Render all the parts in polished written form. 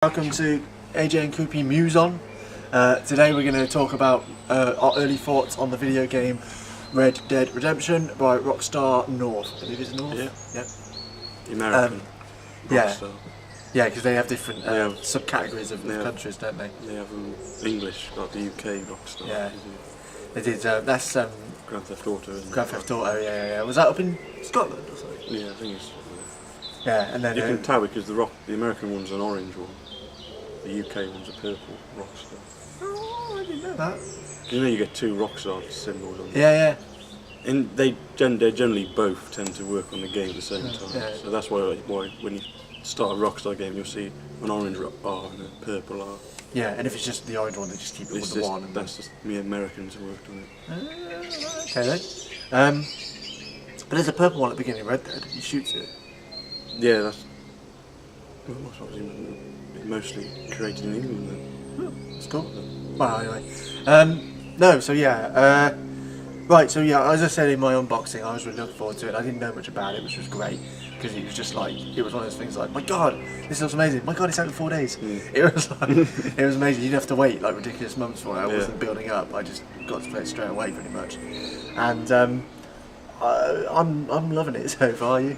Welcome to AJ and Coopey Muse on. Today we're going to talk about our early thoughts on the video game Red Dead Redemption by Rockstar North. I believe it's North? Yeah. The American Rockstar. Yeah, because they have different subcategories of countries, don't they? They have English, like the UK Rockstar. Yeah. They did, that's Grand Theft Auto, isn't it? Grand Theft Auto, yeah. Was that up in Scotland or something? Yeah, I think it's... Yeah, and then... You can tell because the American one's an orange one. The UK one's a purple Rockstar. Oh, I didn't know that. You know you get two Rockstar symbols on them. Yeah. And they generally both tend to work on the game at the same time. Yeah. So that's why when you start a Rockstar game you'll see an orange R and a purple R. Yeah, and if it's just the orange one, they just keep it with the one. That's just the Americans who worked on it. Okay then. But there's a purple one at the beginning of Red Dead. He shoots it. Yeah, that's... Well, mostly created in England then. That's cool. Well, anyway. Right, so yeah, as I said in my unboxing, I was really looking forward to it. I didn't know much about it, which was great, because it was just like, it was one of those things like, my god, this looks amazing. My god, it's out in 4 days. It was like, it was amazing. You didn't have to wait like ridiculous months for it. I wasn't building up. I just got to play it straight away, pretty much. And I'm loving it so far. Are you?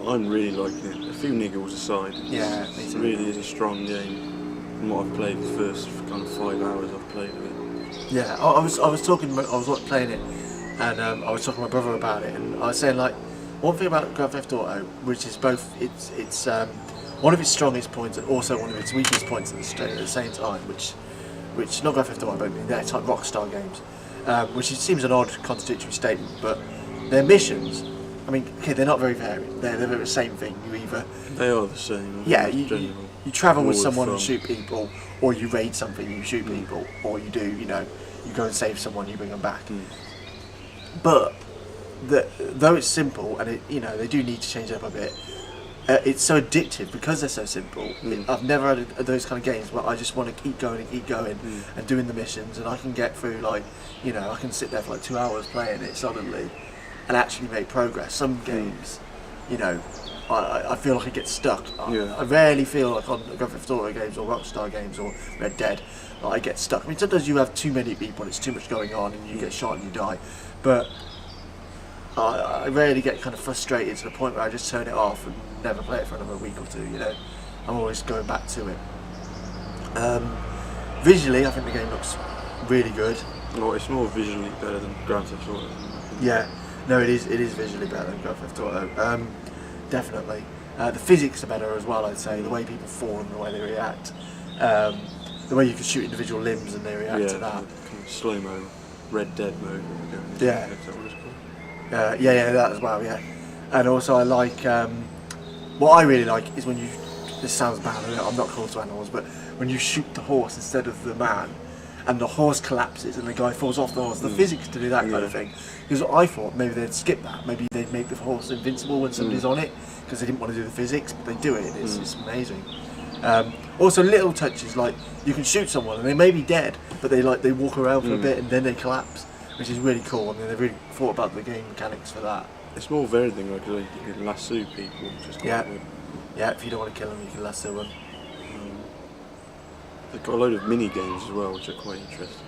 I'm really liking it. A few niggles aside, it really is a strong game. From what I've played, the first kind of 5 hours I've played of it. Yeah, I was playing it, and I was talking to my brother about it, and I was saying like, one thing about Grand Theft Auto, which is both it's one of its strongest points and also one of its weakest points at the same time, which not Grand Theft Auto, but they're type Rockstar games, which seems an odd contradictory statement, but their missions. I mean, okay, they're not very varied. They're the same thing. They are the same. Yeah, you travel with someone and shoot people, or you raid something and you shoot people, or you go and save someone, you bring them back. But though it's simple, and they do need to change it up a bit. It's so addictive because they're so simple. I've never had those kind of games where I just want to keep going and doing the missions, and I can get through I can sit there for like 2 hours playing it solidly. And actually make progress. Some games, I feel like I get stuck. I rarely feel like on Grand Theft Auto games or Rockstar games or Red Dead, I get stuck. I mean, sometimes you have too many people and it's too much going on and you get shot and you die. But I rarely get kind of frustrated to the point where I just turn it off and never play it for another week or two. I'm always going back to it. Visually, I think the game looks really good. Well, it's more visually better than Grand Theft Auto. Yeah. No, it is visually better than Grand Theft Auto, definitely. The physics are better as well, I'd say, the way people fall and the way they react. The way you can shoot individual limbs and they react to that. Kind of slow-mo, Red Dead mode. Yeah. Is that what it's called? That as well, yeah. And also I like, what I really like is when this sounds bad, I'm not close to animals, but when you shoot the horse instead of the man, and the horse collapses and the guy falls off the horse. The physics to do that kind of thing. Because I thought maybe they'd skip that. Maybe they'd make the horse invincible when somebody's on it, because they didn't want to do the physics, but they do it. It's amazing. Also, little touches like you can shoot someone and they may be dead, but they walk around for a bit and then they collapse, which is really cool. I mean, they've really thought about the game mechanics for that. It's more varied than because you can lasso people, which is quite good. Yeah, if you don't want to kill them, you can lasso them. They've got a load of mini games as well, which are quite interesting.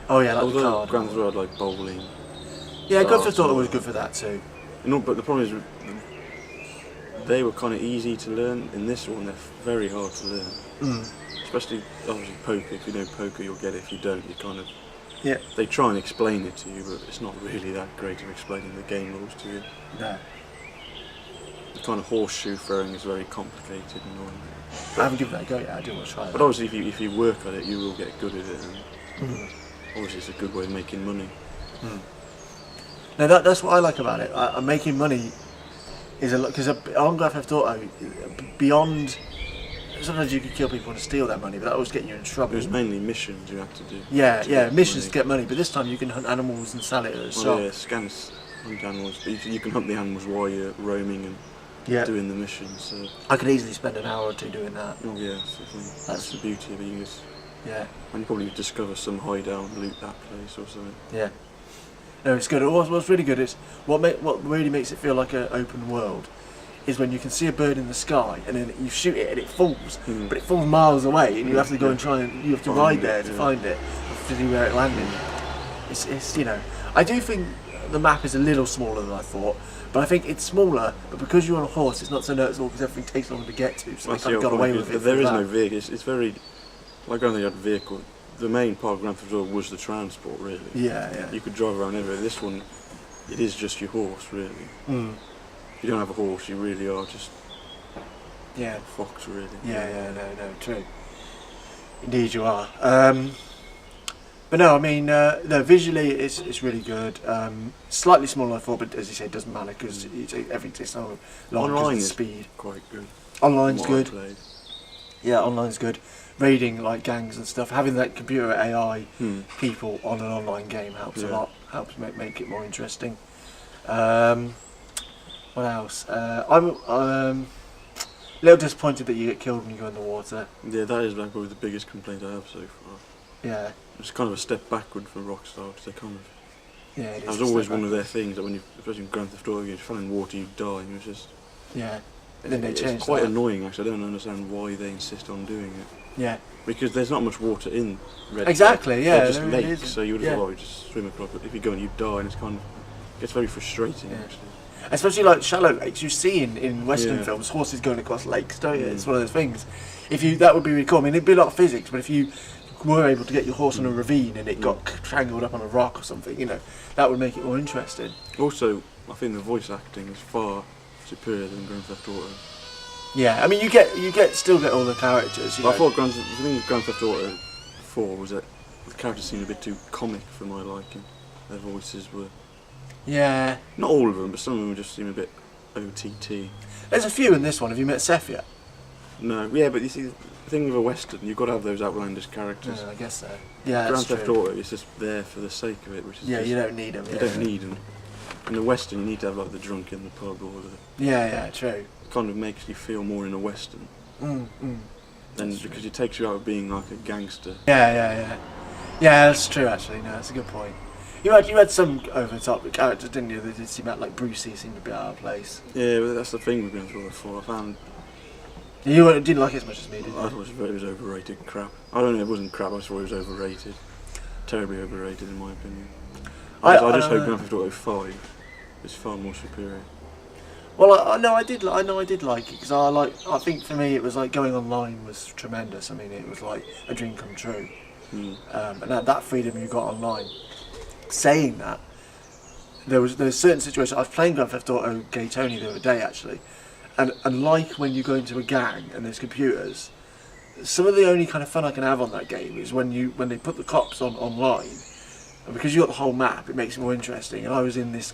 Oh yeah, like the card. Grand Theft Auto, like bowling. Yeah, Grand Theft Auto was good for that too. But the problem is, they were kind of easy to learn. In this one, they're very hard to learn. Especially, obviously, poker. If you know poker, you'll get it. If you don't, you kind of... Yeah. They try and explain it to you, but it's not really that great of explaining the game rules to you. No. The kind of horseshoe throwing is very complicated and annoying. I haven't given that a go yet. I do want to try it. But obviously, if you work at it, you will get good at it. And obviously, it's a good way of making money. No, that's what I like about it. Making money is a lot, because on Grand Theft Auto, beyond, sometimes you could kill people and steal their money, but that always get you in trouble. It was mainly missions you had to do. Yeah, missions to get money, but this time you can hunt animals and sell it at a shop. Hunt animals, but you can hunt the animals while you're roaming and doing the missions. So. I could easily spend an hour or two doing that. Oh yeah, that's the beauty of it. And you probably discover some hideout and loot that place or something. Yeah. No, it's good. What's really good is what really makes it feel like an open world is when you can see a bird in the sky and then you shoot it and it falls, but it falls miles away and you have to go and you have to ride there to find it, to see where it landed. It's I do think the map is a little smaller than I thought, but I think it's smaller, but because you're on a horse, it's not so noticeable because everything takes longer to get to, so they kind of got away with it. There is no vehicle. It's very, like when they had vehicle, the main part of Grand Theft Auto was the transport, really. Yeah. You could drive around everywhere. This one, it is just your horse, really. If you don't have a horse, you really are just a fox, really. No, true. Indeed you are. But no, I mean, visually it's really good. Slightly smaller than I thought, but as you say, it doesn't matter because everything takes so long because of the speed. Quite good. Online's good. Yeah, online's good. Raiding like gangs and stuff. Having that computer AI people on an online game helps a lot. Helps make it more interesting. What else? I'm a little disappointed that you get killed when you go in the water. Yeah, that is like probably the biggest complaint I have so far. Yeah. It's kind of a step backward for Rockstar because they kind of. Yeah, it is. That was always one of their things that when you, especially in Grand Theft Auto, you fell in water, you die. And it was just. Yeah. But then they changed. It's quite annoying actually. I don't understand why they insist on doing it. Yeah. Because there's not much water in Red Dead. Exactly. Yeah. They're just lakes, so you would have thought you just swim across. But if you go and you die, and it's kind of gets very frustrating actually. Especially like shallow lakes, you see in Western films horses going across lakes, don't you? It's one of those things. That would be really cool. I mean, it'd be a lot of physics, but if you were able to get your horse on a ravine and it got strangled up on a rock or something, that would make it more interesting. Also, I think the voice acting is far superior than Grand Theft Auto. Yeah, I mean, you still get all the characters. I thought the thing with Grand Theft Auto 4 was that the characters seemed a bit too comic for my liking. Their voices were. Yeah. Not all of them, but some of them just seem a bit OTT. There's a few in this one. Have you met Seth yet? No. Yeah, but you see, the thing with a Western, you've got to have those outlandish characters. I guess so. Yeah, Grand Theft Auto is just there for the sake of it, which is you don't need them. You don't need them. In the Western, you need to have like the drunk in the pub or the. Yeah, true. It kind of makes you feel more in a Western. Then because it takes you out of being like a gangster. Yeah, that's true actually. No, that's a good point. You had some over the top characters, didn't you? They did seem like Brucey seemed to be out of place. Yeah, but that's the thing with Grand Theft Auto 4. I found. You didn't like it as much as me, did you? I thought it was overrated crap. I don't know, it wasn't crap, I just thought it was overrated. Terribly overrated in my opinion. I just hope Grand Theft Auto 5 is far more superior. Well, I did like it because I think for me it was like going online was tremendous. I mean, it was like a dream come true. And that freedom you got online. Saying that, there was certain situations. I was playing Grand Theft Auto Gay Tony the other day actually, and like when you go into a gang and there's computers, some of the only kind of fun I can have on that game is when they put the cops online, and because you got the whole map, it makes it more interesting. And I was in this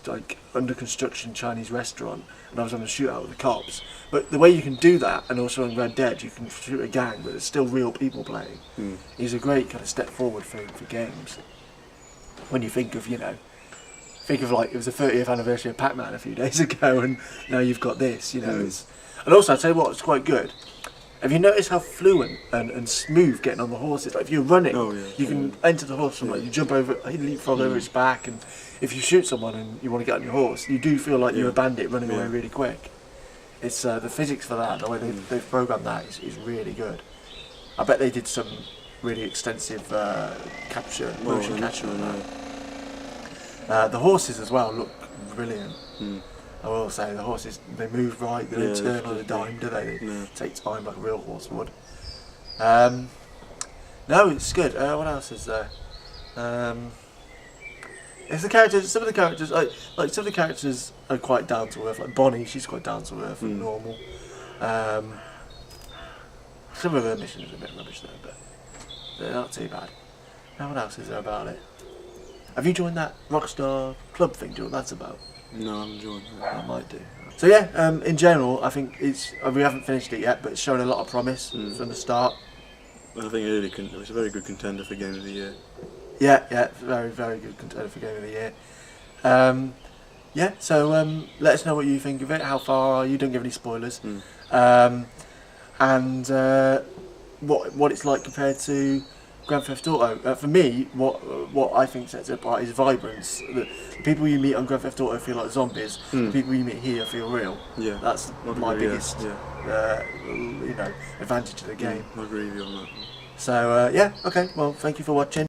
like under construction Chinese restaurant, and I was on a shootout with the cops. But the way you can do that, and also in Red Dead, you can shoot a gang, but it's still real people playing. Is a great kind of step forward for games. When you think of like it was the 30th anniversary of Pac-Man a few days ago, and now you've got this. And also I tell you what, it's quite good. Have you noticed how fluent and smooth getting on the horse is? Like if you're running, you can enter the horse from you jump over, leapfrog over its back, and if you shoot someone and you want to get on your horse, you do feel like you're a bandit running away really quick. It's the physics for that, the way they've programmed that is really good. I bet they did some really extensive motion capture on that. The horses as well look brilliant. I will say the horses, they move right, they don't turn on a dime, do they? They take time like a real horse would. No, it's good. What else is there? It's the characters. Some of the characters, like some of the characters are quite down to earth. Like Bonnie, she's quite down to earth and normal. Some of her missions are a bit rubbish though, but they're not too bad. Now, what else is there about it? Have you joined that Rockstar Club thing? Do you know what that's about? No, I'm enjoying that. I might do. So yeah, in general, I think we haven't finished it yet, but it's showing a lot of promise from the start. I think it's a very good contender for Game of the Year. Yeah, very, very good contender for Game of the Year. So let us know what you think of it. How far are you? Don't give any spoilers. And what it's like compared to Grand Theft Auto, for me, what I think sets it apart is vibrance. The people you meet on Grand Theft Auto feel like zombies. The people you meet here feel real. Yeah, that's my biggest, advantage of the game. I agree with you on that. So yeah, okay. Well, thank you for watching.